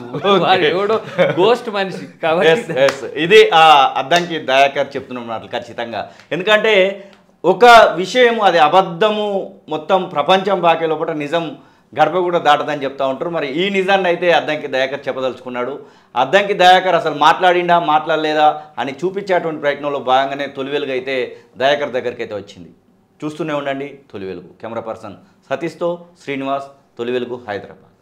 వాళ్ళు ఎవడో గోస్ట్ మనిషి కాబట్టి. ఇది అద్దంకి దయాకర్ చెప్తున్న మాటలు ఖచ్చితంగా. ఎందుకంటే ఒక విషయం అది అబద్ధము మొత్తం ప్రపంచం బాకే లోపల నిజం గడప కూడా దాటదని చెప్తా ఉంటారు. మరి ఈ నిజాన్ని అయితే అద్దంకి దయాకర్ చెప్పదలుచుకున్నాడు. అద్దంకి దయాకర్ అసలు మాట్లాడిండా మాట్లాడలేదా అని చూపించేటువంటి ప్రయత్నంలో భాగంగానే తొలి వెలుగు అయితే దయాకర్ దగ్గరికి అయితే వచ్చింది. చూస్తూనే ఉండండి తొలి వెలుగు. కెమెరా పర్సన్ సతీష్తో శ్రీనివాస్, తొలి వెలుగు, హైదరాబాద్.